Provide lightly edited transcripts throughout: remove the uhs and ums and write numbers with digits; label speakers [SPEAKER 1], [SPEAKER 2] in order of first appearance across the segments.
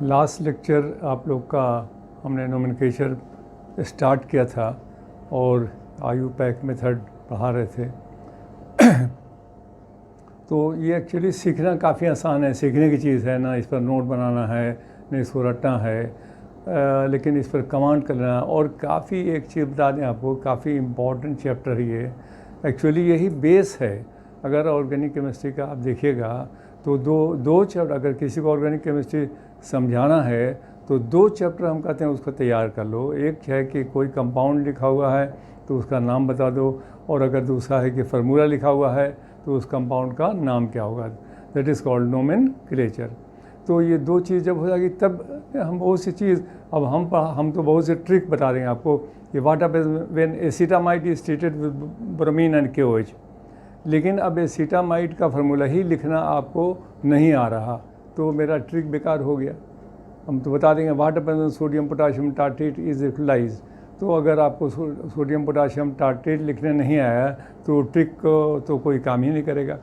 [SPEAKER 1] Last lecture आप लोग का हमने नोमेनक्लेचर स्टार्ट किया था और IUPAC मेथड पढ़ा रहे थे। तो ये एक्चुअली सीखना काफ़ी आसान है, सीखने की चीज़ है ना, इस पर नोट बनाना है न इसको रटना है, लेकिन इस पर कमांड करना। और काफ़ी एक चीज़ बता दें आपको, काफ़ी इम्पॉर्टेंट चैप्टर ही है एक्चुअली, यही बेस है। अगर ऑर्गेनिक केमिस्ट्री का आप देखिएगा तो दो चैप्टर, अगर किसी को ऑर्गेनिक केमिस्ट्री समझाना है तो 2 चैप्टर हम कहते हैं उसको तैयार कर लो। एक है कि कोई कंपाउंड लिखा हुआ है तो उसका नाम बता दो, और अगर दूसरा है कि फार्मूला लिखा हुआ है तो उस कंपाउंड का नाम क्या होगा, दैट इज़ कॉल्ड नोमेनक्लेचर। तो ये 2 चीज़ जब हो जाएगी तब हम बहुत सी चीज़, अब हम तो बहुत से ट्रिक बता देंगे आपको कि what happens when acetamide is treated with bromine and KOH। लेकिन अब एसिटामाइड का फार्मूला ही लिखना आपको नहीं आ रहा तो मेरा ट्रिक बेकार हो गया। हम तो बता देंगे what happens sodium potassium tartrate is utilized. तो अगर आपको सोडियम पोटाशियम टार्ट्रेट लिखने नहीं आया तो ट्रिक तो कोई काम ही नहीं करेगा।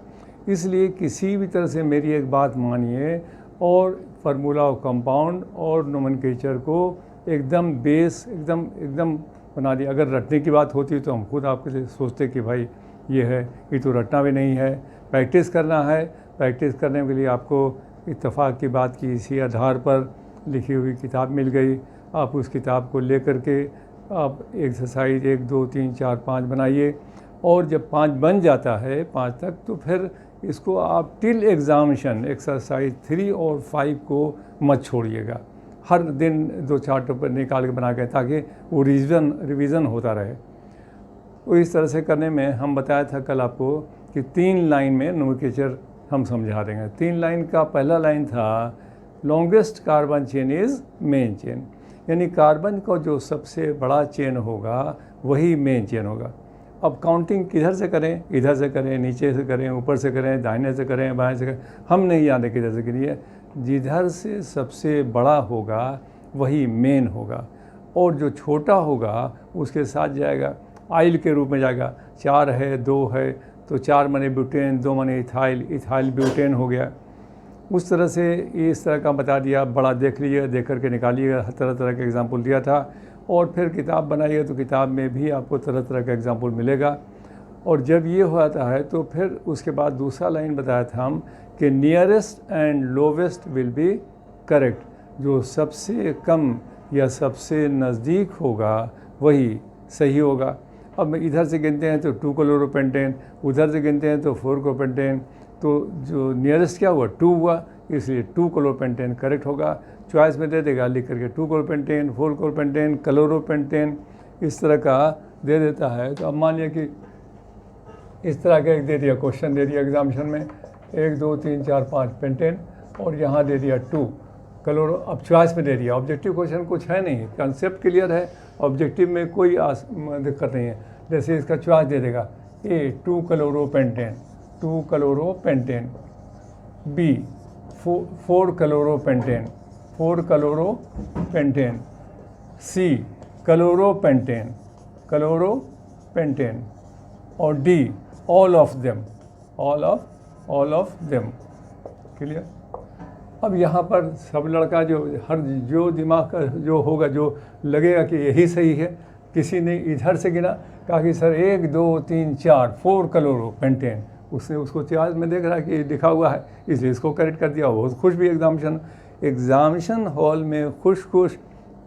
[SPEAKER 1] इसलिए किसी भी तरह से मेरी एक बात मानिए और फार्मूला ऑफ कंपाउंड और नोमेनक्लेचर को एकदम बेस एकदम बना दिया। अगर रटने की बात होती तो हम खुद आपके लिए सोचते कि भाई ये है, ये तो रटना भी नहीं है, प्रैक्टिस करना है। प्रैक्टिस करने के लिए आपको इत्तेफाक की बात की इसी आधार पर लिखी हुई किताब मिल गई। आप उस किताब को लेकर के आप एक्सरसाइज 1 2 3 4 5 बनाइए, और जब 5 बन जाता है 5 तक तो फिर इसको आप टिल एग्जामिनेशन एक्सरसाइज 3 और 5 को मत छोड़िएगा। हर दिन 2-4 टॉपिक निकाल के बना के, ताकि वो रिवीजन होता रहे। तो इस तरह से करने में हम बताया था कल आपको कि 3 लाइन में नोमेनक्लेचर हम समझा देंगे। 3 लाइन का पहला लाइन था longest carbon chain is main chain, यानी कार्बन का जो सबसे बड़ा चेन होगा वही मेन चेन होगा। अब काउंटिंग किधर से करें, इधर से करें, नीचे से करें, ऊपर से करें, दाहिने से करें, बाएं से करें, हम नहीं जानते किधर से करिए। जिधर से सबसे बड़ा होगा वही मेन होगा, और जो छोटा होगा उसके साथ जाएगा, आइल के रूप में जाएगा। 4 है, 2 है तो 4 माने ब्यूटेन, 2 माने इथाइल ब्यूटेन हो गया। उस तरह से इस तरह का बता दिया, बड़ा देख लीजिए, देख करके निकालिएगा। तरह तरह के एग्जाम्पल दिया था, और फिर किताब बनाइए तो किताब में भी आपको तरह तरह का एग्जाम्पल मिलेगा। और जब ये होता है तो फिर उसके बाद दूसरा लाइन बताया था हम कि nearest and lowest will be correct, जो सबसे कम या सबसे नज़दीक होगा वही सही होगा। अब इधर से गिनते हैं तो 2 क्लोरोपेंटेन, उधर से गिनते हैं तो 4 क्लोरोपेंटेन, तो जो नियरेस्ट क्या हुआ 2 हुआ, इसलिए 2 क्लोरोपेंटेन करेक्ट होगा। चॉइस में दे देगा लिख करके 2 क्लोरोपेंटेन, 4 क्लोरोपेंटेन, क्लोरोपेंटेन, इस तरह का दे देता है। तो अब मान लिया कि इस तरह का एक दे दिया, क्वेश्चन दे दिया एग्जामिनेशन में 1 2 3 4 5 पेंटेन, और यहाँ दे दिया 2 क्लोरो। अब चॉइस में दे दिया। ऑब्जेक्टिव क्वेश्चन कुछ है नहीं, कंसेप्ट क्लियर है, ऑब्जेक्टिव में कोई दिक्कत नहीं है। जैसे इसका चॉइस दे देगा A 2 क्लोरोपेंटेन, 2 क्लोरोपेंटेन, B 4 क्लोरोपेंटेन, 4 क्लोरोपेंटेन, C क्लोरोपेंटेन, और D all of them. Clear. अब यहाँ पर सब लड़का जो दिमाग का जो होगा, जो लगेगा कि यही सही है, किसी ने इधर से गिना, कहा कि सर 1 2 3 4 क्लोरोपेंटेन, उसने उसको चॉइस में देख रहा है कि लिखा हुआ है, इसलिए इसको करेक्ट कर दिया। बहुत खुश भी एग्जामिनेशन हॉल में खुश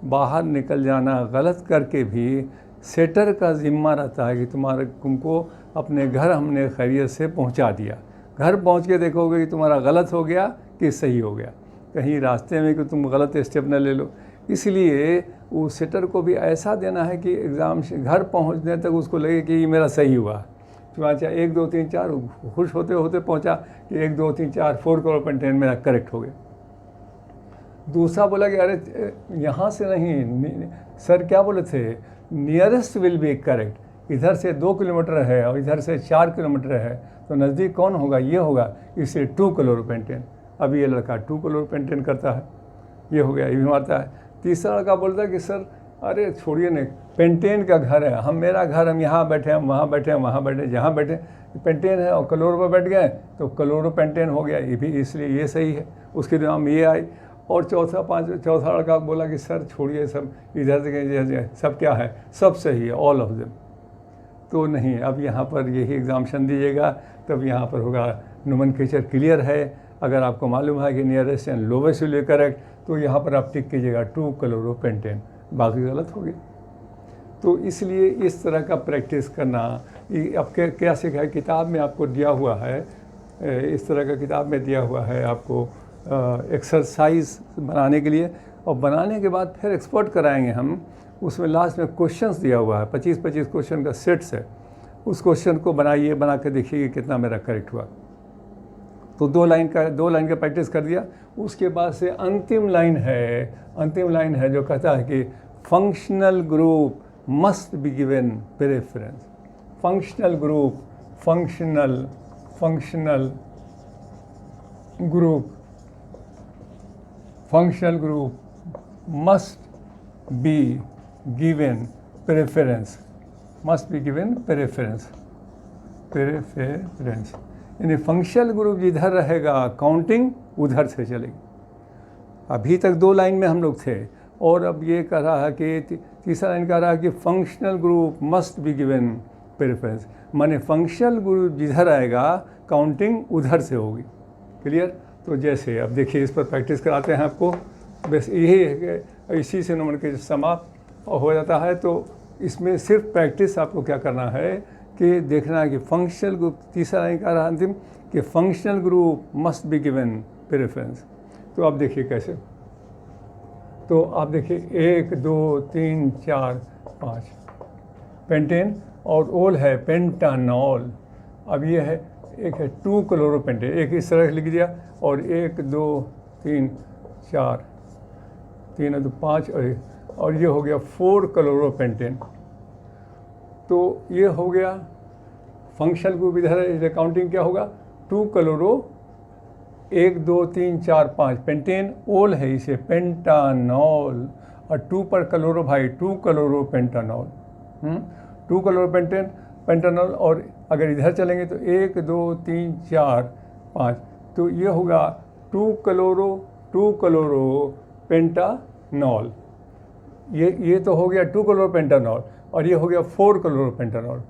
[SPEAKER 1] बाहर निकल जाना गलत करके भी सेटर का ज़िम्मा रहता है कि तुमको अपने घर हमने खैरियत से पहुंचा दिया। घर पहुंच के देखोगे कि तुम्हारा गलत हो गया कि सही हो गया, कहीं रास्ते में कि तुम गलत स्टेप न ले लो। इसलिए वो सेटर को भी ऐसा देना है कि एग्ज़ाम घर पहुंचने तक उसको लगे कि ये मेरा सही हुआ। तो अच्छा 1 2 3 4 खुश होते होते पहुंचा कि 1 2 3 4 4 क्लोरोपेंटेन मेरा करेक्ट हो गया। दूसरा बोला कि अरे यहाँ से नहीं, सर क्या बोले थे, नियरेस्ट विल बी करेक्ट। इधर से 2 किलोमीटर है और इधर से 4 किलोमीटर है, तो नज़दीक कौन होगा, ये होगा, इसलिए 2 क्लोरोपेंटेन। अब ये लड़का 2 क्लोरोपेंटेन करता है, ये हो गया, ये भी मारता है। तीसरा लड़का बोलता है कि सर अरे छोड़िए नहीं, पेंटेन का घर है, मेरा घर, हम यहाँ बैठे हैं, वहाँ बैठे हैं, वहाँ बैठे, जहाँ बैठे पेंटेन है और क्लोरो पर बैठ गए तो क्लोरोपेंटेन हो गया, ये भी, इसलिए ये सही है। उसके नाम ये आई। और चौथा लड़का बोला कि सर छोड़िए सब, इधर से सब क्या है, सब सही है, ऑल ऑफ देम। तो नहीं, अब यहाँ पर यही एग्जाम्पशन दीजिएगा, तब यहाँ पर होगा नोमेनक्लेचर क्लियर है। अगर आपको मालूम है कि nearest and lowest will be correct, तो यहाँ पर आप टिक कीजिएगा 2-क्लोरोपेंटेन, बाकी गलत होगी। तो इसलिए इस तरह का प्रैक्टिस करना, अब क्या सीखा है, किताब में आपको दिया हुआ है, इस तरह का किताब में दिया हुआ है आपको एक्सरसाइज बनाने के लिए, और बनाने के बाद फिर एक्सपर्ट कराएंगे हम। उसमें लास्ट में क्वेश्चंस दिया हुआ है, 25-25 क्वेश्चन का सेट्स है। उस क्वेश्चन को बनाइए, बना कर देखिए कितना मेरा करेक्ट हुआ। तो 2 लाइन का प्रैक्टिस कर दिया। उसके बाद से अंतिम लाइन है जो कहता है कि functional group must be given preference. Functional group must be given preference, यानी फंक्शनल ग्रुप जिधर रहेगा काउंटिंग उधर से चलेगी। अभी तक 2 लाइन में हम लोग थे, और अब ये कह रहा है कि तीसरा लाइन कह रहा है कि functional group must be given preference, माने फंक्शनल ग्रुप जिधर आएगा काउंटिंग उधर से होगी। क्लियर? तो जैसे अब देखिए, इस पर प्रैक्टिस कराते हैं आपको, बस यही है कि इसी से नोमेनक्लेचर समाप्त हो जाता है। तो इसमें सिर्फ प्रैक्टिस आपको क्या करना है कि देखना है कि फंक्शनल ग्रुप, तीसरा लाइन कह रहा है अंतिम कि functional group must be given preference. तो आप देखिए कैसे, तो आप देखिए 1 2 3 4 5 पेंटेन, और ओल है पेंटानॉल। अब ये है, एक है 2-क्लोरोपेंटेन, एक इस तरह लिख दिया, और 1 2 3 4 3 है तो 5, और ये हो गया 4-क्लोरोपेंटेन। तो ये हो गया फंक्शनल ग्रुप इधर काउंटिंग क्या होगा, 2-क्लोरो 1 2 3 4 5 पेंटेन, ओल है इसे पेंटानॉल, और 2 पर क्लोरो भाई 2-क्लोरोपेंटानॉल, 2-क्लोरोपेंटानॉल। और अगर इधर चलेंगे तो 1 2 3 4 5, तो ये होगा 2-क्लोरोपेंटानॉल। ये तो हो गया 2-क्लोरोपेंटानॉल, और ये हो गया 4-क्लोरोपेंटानॉल।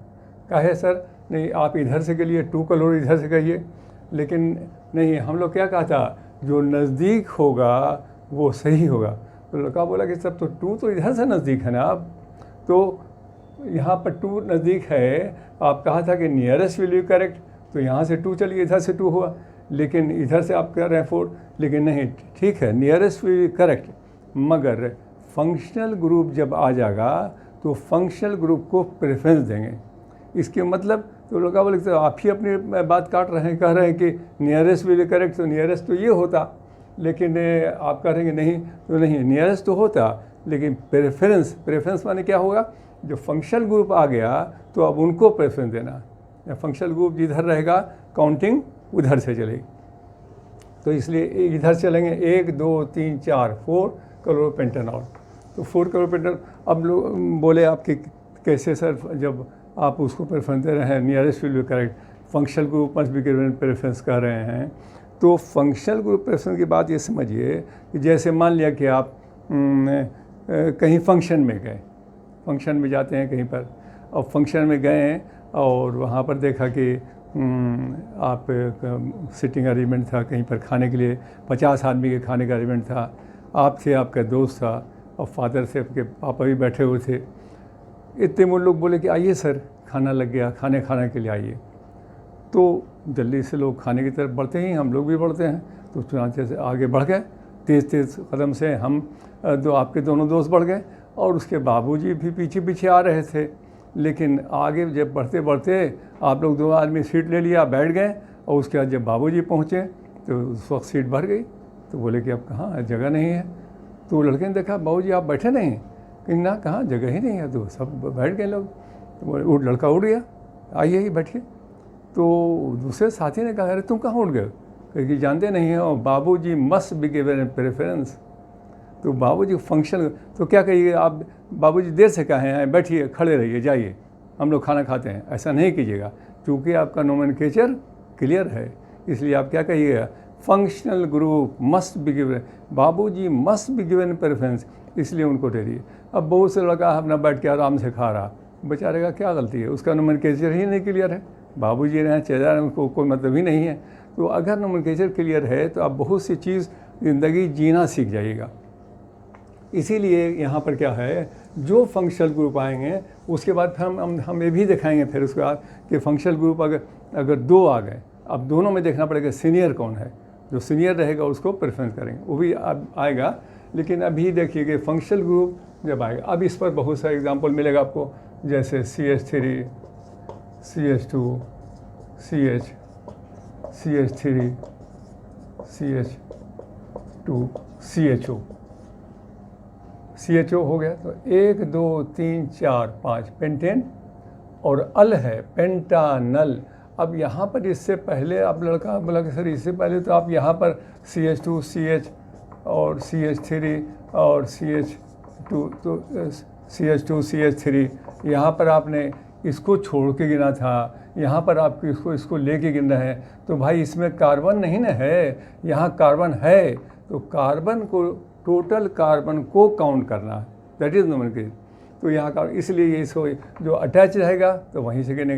[SPEAKER 1] कहे सर नहीं, आप इधर से कहिए 2-क्लोरो, इधर से कहिए, लेकिन नहीं, हम लोग क्या कहा था, जो नज़दीक होगा वो सही होगा। तो लड़का बोला कि सब तो 2 तो इधर से नज़दीक है ना, आप तो यहाँ पर 2 नज़दीक है, आप कहा था कि नियरेस्ट विल बी करेक्ट, तो यहाँ से 2 चलिए, इधर से 2 हुआ, लेकिन इधर से आप कह रहे हैं 4, लेकिन नहीं, ठीक है नियरेस्ट विल बी करेक्ट, मगर फंक्शनल ग्रुप जब आ जाएगा तो फंक्शनल ग्रुप को प्रेफरेंस देंगे। इसके मतलब, तो लोग बोले तो आप ही अपनी बात काट रहे हैं, कह रहे हैं कि नियरेस्ट विल बी करेक्ट, तो नियरेस्ट तो ये होता, लेकिन आप कह रहे हैं कि नहीं, तो नहीं, नियरेस्ट तो होता, लेकिन प्रेफरेंस माने क्या होगा, जो फंक्शनल ग्रुप आ गया तो अब उनको प्रेफरेंस देना। फंक्शनल ग्रुप जिधर रहेगा काउंटिंग उधर से चलेगी। तो इसलिए इधर चलेंगे 1 2 3 4 4-क्लोरोपेंटानॉल, तो 4-क्लोरोपेंटानॉल। अब लोग बोले आपके कैसे सर, जब आप उसको प्रेफरेंस दे रहे हैं, nearest will be correct, functional group must be given preference कर रहे हैं, तो फंक्शनल ग्रुप प्रेफरेंस की बात ये समझिए कि जैसे मान लिया कि आप कहीं फंक्शन में गए, फंक्शन में जाते हैं कहीं पर, और फंक्शन में गए और वहाँ पर देखा कि आप सिटिंग अरेंजमेंट था कहीं पर खाने के लिए, 50 आदमी के खाने का अरेंजमेंट था, आप थे, आपका दोस्त था, और फादर से आपके पापा भी बैठे हुए थे। इतने में लोग बोले कि आइए सर, खाना लग गया, खाने के लिए आइए। तो जल्दी से लोग खाने की तरफ बढ़ते ही हम लोग भी बढ़ते हैं, तो चुनाचे से आगे बढ़ गए, तेज़ कदम से हम आपके दोनों दोस्त बढ़ गए, और उसके बाबूजी भी पीछे आ रहे थे। लेकिन आगे जब बढ़ते बढ़ते आप लोग 2 आदमी सीट ले लिया, बैठ गए, और उसके बाद जब बाबूजी पहुँचे तो उस वक्त सीट भर गई। तो बोले कि अब कहाँ, जगह नहीं है। तो लड़के ने देखा, बाबूजी आप बैठे नहीं, कि ना, कहाँ, जगह ही नहीं है, तो सब बैठ गए लोग। तो बोले, लड़का उठ गया, आइए ही बैठिए। तो दूसरे साथी ने कहा, अरे तुम कहाँ उठ गए, क्योंकि जानते नहीं हो बाबूजी मस्ट बी गिवन प्रेफरेंस। तो बाबूजी फंक्शन, तो क्या कहिए आप, बाबूजी देर से कहे हैं, बैठिए, खड़े रहिए, जाइए, हम लोग खाना खाते हैं, ऐसा नहीं कीजिएगा, क्योंकि आपका नोमेनक्लेचर क्लियर है। इसलिए आप क्या कहिएगा, functional group must be given, बाबूजी मस्ट बी गिवन प्रेफरेंस, इसलिए उनको दे रही है। अब बहुत से लड़का अपना बैठ के आराम से खा रहा, बेचारे का क्या गलती है, उसका नोमेनक्लेचर ही नहीं क्लियर है, बाबूजी ने चेहरा उनको कोई मतलब ही नहीं है। तो अगर नोमेनक्लेचर क्लियर है तो आप बहुत सी चीज़ ज़िंदगी जीना सीख जाइएगा। इसीलिए यहाँ पर क्या है, जो फंक्शनल ग्रुप आएंगे उसके बाद हम ये भी दिखाएंगे फिर उसके बाद कि फंक्शनल ग्रुप अगर दो आ गए, अब दोनों में देखना पड़ेगा सीनियर कौन है, जो सीनियर रहेगा उसको प्रेफरेंस करेंगे, वो भी अब आएगा। लेकिन अभी देखिए कि फंक्शनल ग्रुप जब आएगा, अब इस पर बहुत सारे एग्जांपल मिलेगा आपको, जैसे CH3 CH2 CH CH3 CH2 CHO CHO हो गया। तो 1 2 3 4 5 पेंटेन, और अल है पेंटानल। अब यहाँ पर इससे पहले आप लड़का बोला कि सर इससे पहले तो आप यहाँ पर CH2 CH और CH3 और CH2 तो CH2 CH3 यहाँ पर आपने इसको छोड़ के गिना था, यहाँ पर आप इसको लेके गिन रहे हैं, तो भाई इसमें कार्बन नहीं ना है, यहाँ कार्बन है, तो कार्बन को टोटल कार्बन को काउंट करना, दैट इज़ नोमेनक्लेचर। तो यहाँ का इसलिए इसको जो अटैच रहेगा तो वहीं से गिने।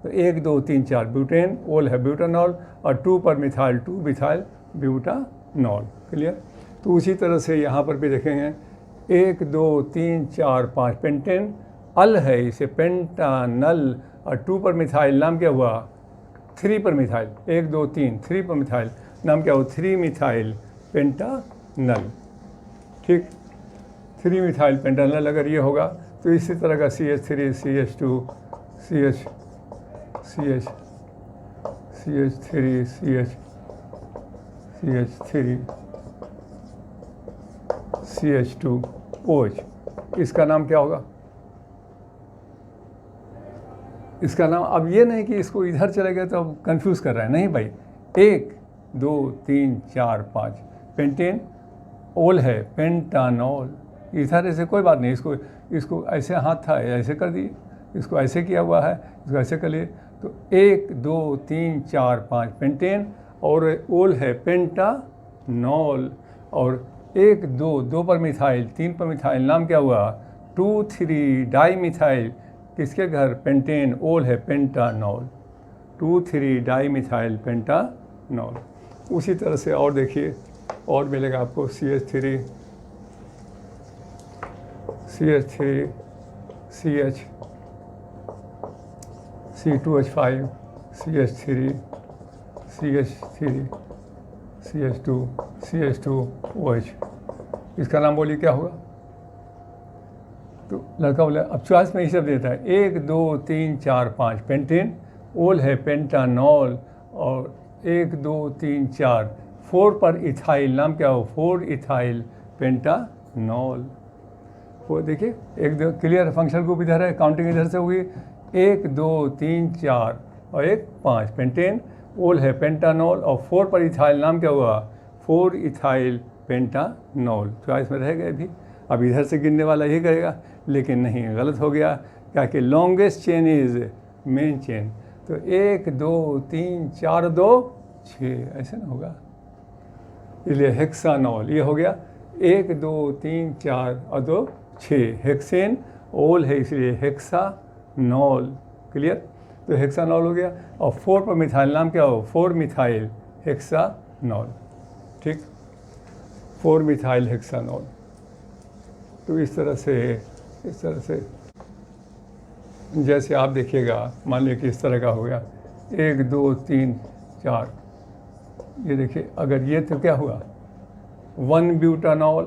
[SPEAKER 1] तो 1 2 3 4 ब्यूटेन, ओल है ब्यूटानॉल, और 2 पर मिथाइल 2 मिथाइल ब्यूटानॉल, क्लियर। तो उसी तरह से यहाँ पर भी देखेंगे 1 2 3 4 5 पेंटेन, अल है इसे पेंटानल, और 2 पर मिथाइल नाम क्या हुआ, 3 पर मिथाइल, 1 2 3 3 पर मिथाइल नाम क्या हुआ, 3 मिथाइल पेंटानल, ठीक। 3 मिथाइल पेंटानल अगर ये होगा तो इसी तरह का CH3 CH2 CH CH CH3 CH CH3 CH2 OH, इसका नाम क्या होगा, इसका नाम। अब ये नहीं कि इसको इधर चले गए तो अब कंफ्यूज कर रहा है, नहीं भाई। 1 2 3 4 5 पेंटेन, ओल है पेंटानॉल, इधर ऐसे कोई बात नहीं, इसको ऐसे हाथ था ऐसे कर दिए, इसको ऐसे किया हुआ है, इसको ऐसे कर लिए। तो 1 2 3 4 5 पेंटेन, और ओल है पेंटानॉल, और 1 2 2 पर मिथाइल 3 पर मिथाइल नाम क्या हुआ, 2 3 डाई मिथाइल, किसके घर, पेंटेन, ओल है पेंटानॉल, 2 3 डाई मिथाइल पेंटानॉल। उसी तरह से और देखिए और मिलेगा आपको CH3 CH3 CH C2H5 CH3 CH3 CH2 CH2 OH, इसका नाम बोलिए क्या होगा। तो लड़का बोला अब चॉइस में ही सब देता है, 1 2 3 4 5 पेंटेन, ओल है पेंटानॉल, और 1 2 3 4 4 पर इथाइल नाम क्या हो, 4 इथाइल पेंटानॉल। वो देखिए 1 2 क्लियर, फंक्शनल ग्रुप इधर है, काउंटिंग इधर से होगी, 1 2 3 4 और 1 5 पेंटेन, ओल है पेंटानॉल, और 4 पर इथाइल नाम क्या हुआ, 4 इथाइल पेंटानॉल। चॉइस में रहेगा भी, अब इधर से गिनने वाला यही करेगा, लेकिन नहीं, गलत हो गया, क्या कि longest chain is main chain. तो 1 2 3 4 2 6 ऐसे ना होगा, इसलिए हेक्सानॉल ये हो गया, 1 2 3 4 और 2 6, हेक्सेन, ओल है इसलिए हेक्सानॉल, क्लियर। तो हेक्सानॉल हो गया, और 4 पर मिथाइल नाम क्या हो, 4 मिथाइल हेक्सानॉल, ठीक, 4 मिथाइल हेक्सानॉल। तो इस तरह से जैसे आप देखिएगा, मान लीजिए कि इस तरह का हो गया 1 2 3 4, ये देखिए अगर ये तो क्या हुआ 1 ब्यूटानॉल,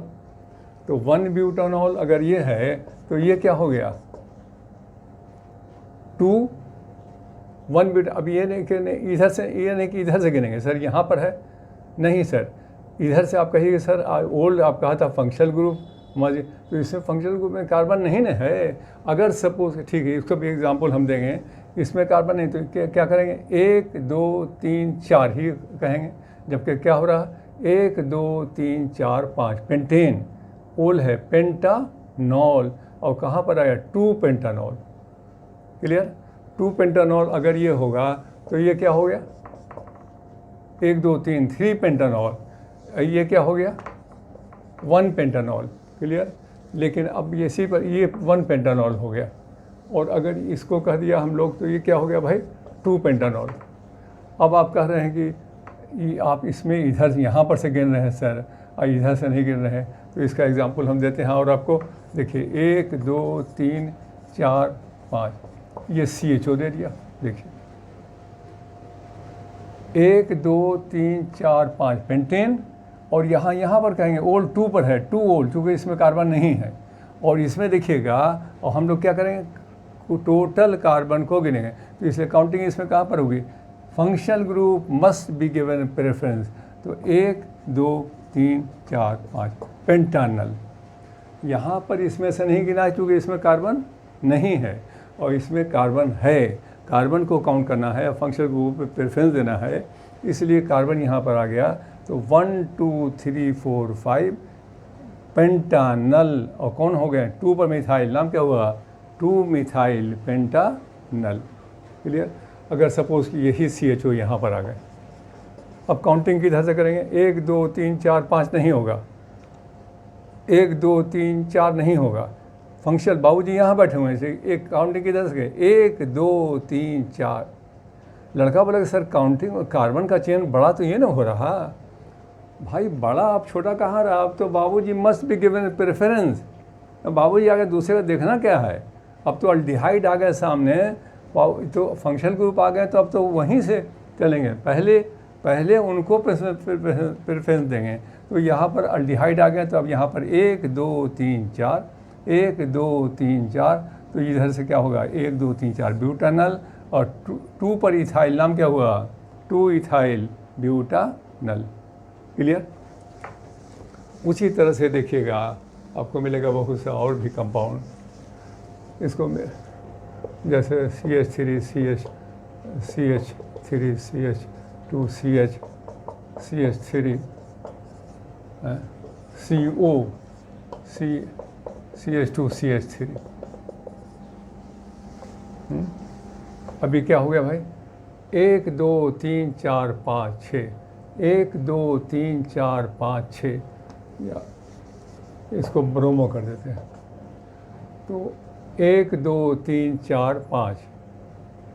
[SPEAKER 1] तो 1 ब्यूटानॉल अगर ये है तो ये क्या हो गया 2 1 ब्यूटा। अब ये नहीं कि इधर से, ये नहीं कि इधर से गिनेंगे सर, यहाँ पर है, नहीं सर, इधर से आप कहिए सर ओल्ड आप कहा था फंक्शनल ग्रुप, तो इसमें फंक्शनल ग्रुप में कार्बन नहीं ना है। अगर सपोज ठीक है, इसका भी एग्जांपल हम देंगे, इसमें कार्बन नहीं, तो क्या करेंगे 1 2 3 4 ही कहेंगे, जबकि क्या हो रहा 1 2 3 4 5 पेंटेन, ओल है पेंटानॉल, और कहाँ पर आया 2 पेंटानॉल, क्लियर। 2 पेंटानॉल अगर ये होगा तो ये क्या हो गया, 1 2 3 3 पेंटानॉल, ये क्या हो गया 1 पेंटानॉल, क्लियर। लेकिन अब इसी पर ये 1 पेंटानॉल हो गया, और अगर इसको कह दिया हम लोग तो ये क्या हो गया भाई 2 पेंटानॉल। अब आप कह रहे हैं कि आप इसमें इधर यहाँ पर से गिन रहे हैं सर और इधर से नहीं गिन रहे हैं, तो इसका एग्जांपल हम देते हैं। और आपको देखिए 1 2 3 4 5 ये CHO दे दिया। देखिए 1 2 3 4 5 पेंटेन, और यहाँ पर कहेंगे ओल 2 पर है 2 ओल, चूँकि इसमें कार्बन नहीं है। और इसमें देखिएगा, और हम लोग क्या करेंगे टोटल कार्बन को गिनेंगे, तो इसलिए काउंटिंग इसमें कहाँ पर होगी, functional group must be given preference. तो 1 2 3 4 5 पेंटानल, यहाँ पर इसमें से नहीं गिना क्योंकि इसमें कार्बन नहीं है, और इसमें कार्बन है, कार्बन को काउंट करना है, फंक्शनल ग्रुप में प्रेफरेंस देना है, इसलिए कार्बन यहाँ पर आ गया। तो 1 2 3 4 5 पेंटानल, और कौन हो गए 2 पर मिथाइल, नाम क्या हुआ 2 मिथाइल पेंटानल, क्लियर। अगर सपोज़ कि यही CHO यहाँ पर आ गए, अब काउंटिंग किधर से करेंगे, 1 2 3 4 5 नहीं होगा, 1 2 3 4 नहीं होगा। फंक्शनल बाबूजी यहाँ बैठे हुए हैं, एक काउंटिंग किधर से गए 1 2 3 4। लड़का बोला कि सर काउंटिंग कार्बन का चेन बड़ा तो ये ना हो रहा। भाई बड़ा आप छोटा कहाँ रहा, अब तो बाबूजी मस्ट बी गिवन प्रेफरेंस। बाबूजी आगे दूसरे का देखना क्या है, अब तो अल्डिहाइड आ गए सामने, तो फंक्शनल ग्रुप आ गए, तो अब तो वहीं से चलेंगे, पहले उनको प्रेफरेंस देंगे। तो यहाँ पर अल्डिहाइड आ गए, तो अब यहाँ पर 1 2 3 4 1 2 3 4, तो इधर से क्या होगा 1 2 3 4 ब्यूटानल, और 2 पर इथाइल, नाम क्या हुआ 2 इथाइल ब्यूटानल, क्लियर। उसी तरह से देखिएगा आपको मिलेगा बहुत से और भी कंपाउंड, इसको जैसे CH3 CH3 CH2 CH3 CO CH2 CH3। अभी क्या हो गया भाई 1 2 3 4 5 6, 1 2 3 4 5 6, या इसको ब्रोमो कर देते हैं। तो 1 2 3 4 5,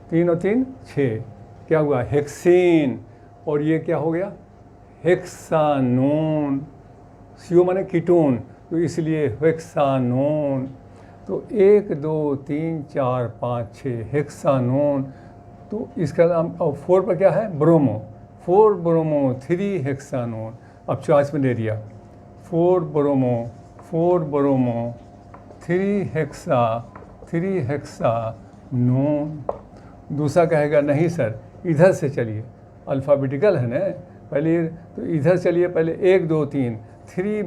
[SPEAKER 1] 3 और 3 6, क्या हुआ हेक्सेन, और ये क्या हो गया हेक्सानोन, CO माने कीटोन, तो इसलिए हेक्सानोन। तो 1 2 3 4 5 6 हेक्सानोन, तो इसका नाम, और 4 पर क्या है ब्रोमो, 4 ब्रोमो 3 हेक्सानोन। अब चॉइस में दे दिया 4 ब्रोमो 3 हेक्सानोन। दूसरा कहेगा नहीं सर इधर से चलिए, अल्फ़ाबेटिकल है ना पहले, तो इधर चलिए पहले 1 2 3 3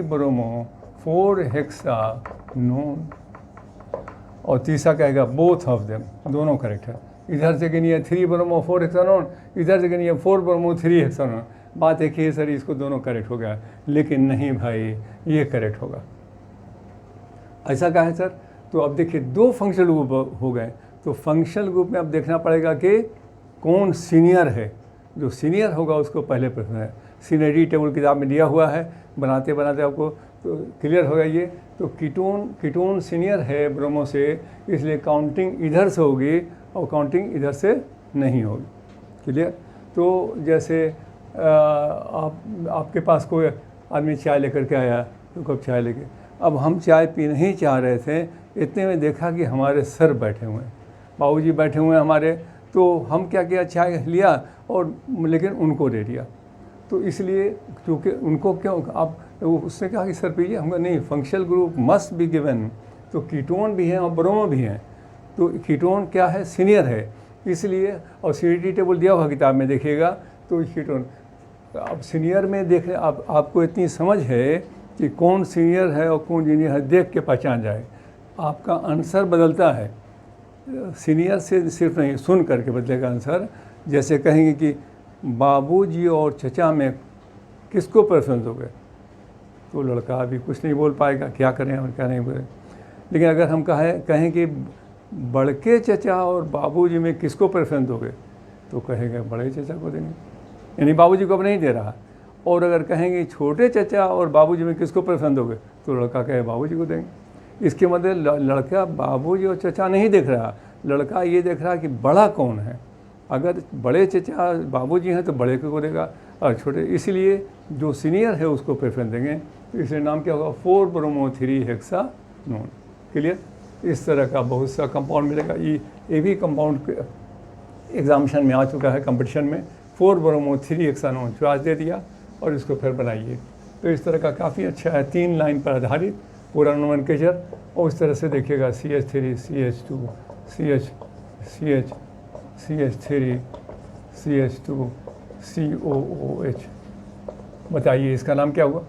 [SPEAKER 1] ब्रोमो 4 हेक्सानोन। और तीसरा कहेगा बोथ ऑफ देम, दोनों करेक्ट है। इधर से गिनिए 3 ब्रोमो 4 हेक्सानोन, इधर से गिनिए 4 ब्रोमो 3 हेक्सानोन। बात एक ही है सर, इसको दोनों करेक्ट हो गया, लेकिन नहीं भाई ये करेक्ट होगा। ऐसा कहा है सर। तो अब देखिए 2 फंक्शनल ग्रुप हो गए, तो फंक्शनल ग्रुप में अब देखना पड़ेगा कि कौन सीनियर है, जो सीनियर होगा उसको पहले प्रश्न है। सीनियरिटी टेबल किताब में दिया हुआ है, बनाते बनाते आपको तो क्लियर होगा ये। तो कीटोन सीनियर है ब्रोमो से, इसलिए काउंटिंग इधर से होगी और काउंटिंग इधर से नहीं होगी, क्लियर। तो जैसे आपके पास कोई आदमी चाय लेकर के आया, तो कब चाय लेके, अब हम चाय पी नहीं चाह रहे थे, इतने में देखा कि हमारे सर बैठे हुए हैं, बाबूजी बैठे हुए हैं हमारे, तो हम क्या किया चाय लिया और लेकिन उनको दे दिया। तो इसलिए क्योंकि उनको क्यों, आप उसने कहा कि सर पीजिए, हमको नहीं, functional group must be given. तो कीटोन भी हैं और ब्रोमो भी हैं, तो कीटोन क्या है सीनियर है, इसलिए। और सीनियरिटी टेबल दिया हुआ किताब में देखिएगा, तो कीटोन अब सीनियर में देख, अब आपको इतनी समझ है कि कौन सीनियर है और कौन जूनियर है, देख के पहचान जाए। आपका आंसर बदलता है, सीनियर से सिर्फ नहीं सुन करके बदलेगा आंसर। जैसे कहेंगे कि बाबूजी और चचा में किसको प्रेफरेंस दोगे, तो लड़का अभी कुछ नहीं बोल पाएगा, क्या करें और क्या नहीं बोले। लेकिन अगर हम कहें कि बड़के चचा और बाबूजी में किसको प्रेफरेंस दोगे, तो कहेगा बड़े चचा को देंगे, यानी बाबूजी को अब नहीं दे रहा। और अगर कहेंगे छोटे चचा और बाबूजी में किसको प्रेफरेंस दोगे, तो लड़का कहे बाबूजी को देंगे। इसके मतलब लड़का बाबूजी और चचा नहीं देख रहा, लड़का ये देख रहा कि बड़ा कौन है। अगर बड़े चचा बाबूजी हैं तो बड़े को देगा, और छोटे, इसलिए जो सीनियर है उसको प्रेफरेंस देंगे। तो इसलिए नाम क्या होगा, 4-ब्रोमो 3-हेक्सानोन। क्लियर। इस तरह का बहुत सा कंपाउंड मिलेगा। ये भी कंपाउंड एग्जामिनेशन में आ चुका है, कंपटीशन में। 4-ब्रोमो 3-हेक्सानोन चार्ज दे दिया और इसको फिर बनाइए। तो इस तरह का काफ़ी अच्छा है, 3 लाइन पर आधारित पूरा नोमेनक्लेचर। और इस तरह से देखिएगा CH3 CH2 CH CH CH3 CH2 COOH। बताइए इसका नाम क्या हुआ,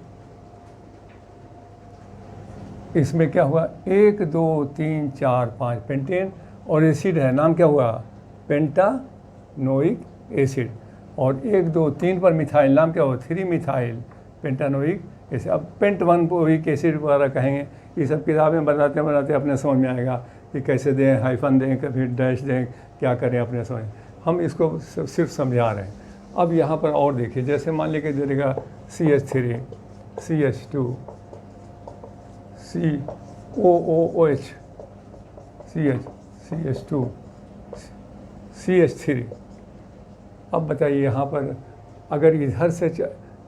[SPEAKER 1] इसमें क्या हुआ, 1 2 3 4 5 पेंटेन, और एसिड है, नाम क्या हुआ, पेंटानोइक एसिड। और 1 2 3 पर मिथाइल, नाम क्या हुआ, 3 मिथाइल पेंटानोइक एसिड। अब पेंटानोइक एसिड वगैरह कहेंगे, ये सब किताबें बनाते अपने समझ में आएगा कि कैसे दें, हाइफन दें, कभी डैश दें, क्या करें अपने समझ। हम इसको सिर्फ समझा रहे हैं। अब यहाँ पर और देखिए, जैसे मान लीजिए दे देगा CH3 CH2 COOH CH2 CH3। अब बताइए यहाँ पर अगर इधर से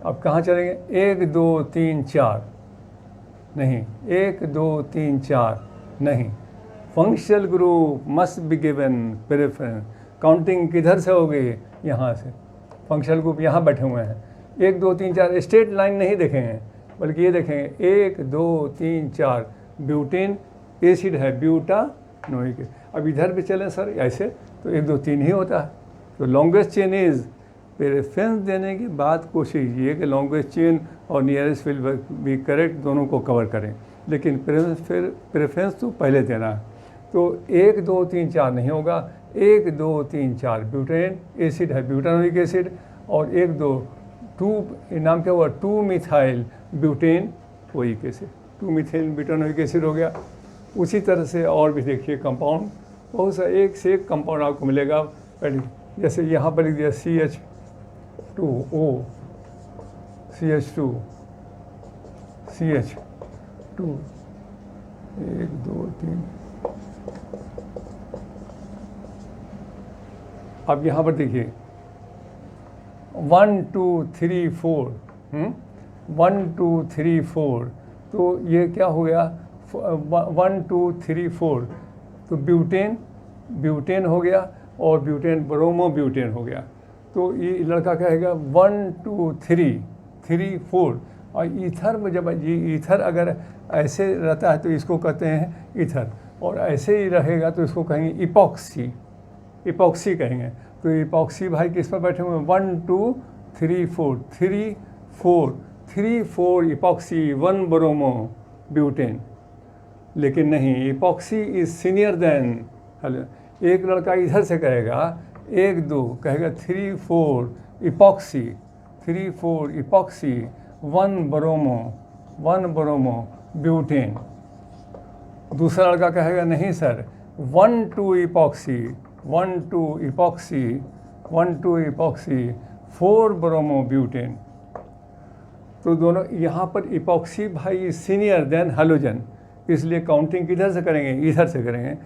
[SPEAKER 1] अब कहाँ चलेंगे, 1 2 3 4 नहीं, 1 2 3 4 नहीं, functional group must be given preference. Counting किधर से होगी, यहाँ से। फंक्शनल ग्रुप यहाँ बैठे हुए हैं, 1 2 3 4 स्ट्रेट लाइन नहीं देखेंगे, बल्कि ये देखेंगे 1 2 3 4 ब्यूटेन एसिड है, ब्यूटानोइक। अब इधर भी चलें सर ऐसे, तो 1 2 3 ही होता है। तो लॉन्गेस्ट चेन इज, प्रेफरेंस देने के बाद कोशिश कीजिए कि लॉन्गेस्ट चेन और नियरेस्ट विल बी करेक्ट, दोनों को कवर करें। लेकिन प्रेफरेंस तो पहले देना है। तो 1 2 3 4 नहीं होगा, 1 2 3 4 ब्यूटेन एसिड है, ब्यूटानोइक एसिड। और 1 2 2 नाम क्या हुआ, 2 methyl butanoic acid, 2 methyl butanoic acid हो गया। उसी तरह से और भी देखिए कंपाउंड, बहुत सा एक से एक कंपाउंड आपको मिलेगा। जैसे यहाँ पर लिख दिया CH2O CH2 CH2 1 2 3। अब यहाँ पर देखिए 1 2 3 4 1 2 3 4, तो ये क्या हो गया, 1 2 3 4, तो ब्यूटेन हो गया, और ब्यूटेन ब्रोमो ब्यूटेन हो गया। तो ये लड़का कहेगा 1 2 3 4। और ईथर में जब ये ईथर अगर ऐसे रहता है तो इसको कहते हैं ईथर, और ऐसे ही रहेगा तो इसको कहेंगे इपॉक्सी कहेंगे। तो इपॉक्सी भाई किस पर बैठे हुए हैं, 1 2 3 4 3 4 इपॉक्सी 1 ब्रोमो ब्यूटेन। लेकिन नहीं, इपॉक्सी इज सीनियर देन। एक लड़का इधर से कहेगा 1 2, कहेगा 3 4 इपॉक्सी 1 ब्रोमो ब्यूटेन। दूसरा लड़का कहेगा नहीं सर, 1 2 इपॉक्सी 4 ब्रोमो ब्यूटेन। तो दोनों यहाँ पर इपॉक्सी भाई सीनियर देन हैलोजन, इसलिए काउंटिंग किधर से करेंगे, इधर से करेंगे।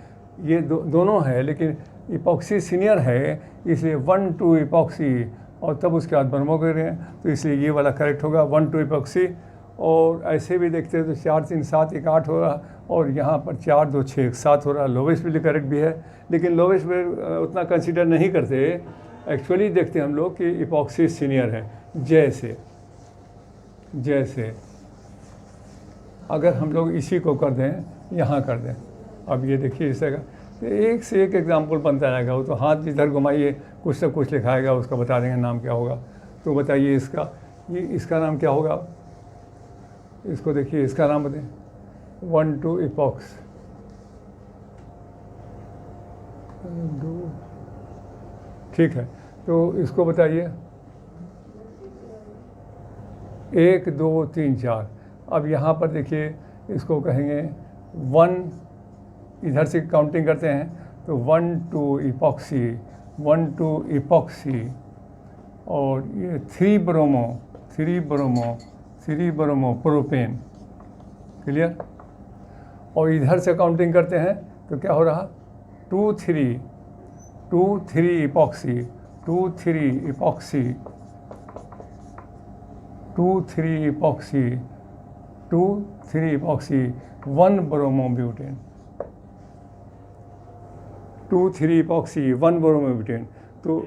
[SPEAKER 1] ये दोनों है, लेकिन इपॉक्सी सीनियर है, इसलिए 1 2 इपॉक्सी, और तब उसके बाद ब्रोमो कर रहे हैं, तो इसलिए ये वाला करेक्ट होगा 1 2 इपॉक्सी। और ऐसे भी देखते हैं तो 4 3 7 1 8 हो रहा, और यहाँ पर 4 2 6 1 7 हो रहा। लोवेस्ट भी करेक्ट भी है, लेकिन लोवेस्ट में उतना कंसीडर नहीं करते। एक्चुअली देखते हैं हम लोग कि इपॉक्सी सीनियर है। जैसे अगर हम लोग इसी को कर दें, यहाँ कर दें, अब ये देखिए इस तरह तो एक से एक एग्जाम्पल बनता रहेगा। वो तो हाथ जिधर घुमाइए कुछ से कुछ लिखाएगा, उसका बता देंगे नाम क्या होगा। तो बताइए इसका नाम क्या होगा, इसको देखिए, इसका नाम बताएं, 1 2 इपॉक्स 2, ठीक है। तो इसको बताइए 1 2 3 4। अब यहाँ पर देखिए इसको कहेंगे 1, इधर से काउंटिंग करते हैं तो 1 2 इपॉक्सी 1,2 इपॉक्सी, और ये 3 ब्रोमो प्रोपेन। क्लियर। और इधर से काउंटिंग करते हैं तो क्या हो रहा, 2 3 epoxy, 2 3 epoxy, 2 3 epoxy, 2 3 epoxy, 1 bromobutane, 2 3 epoxy, 1 bromobutane. तो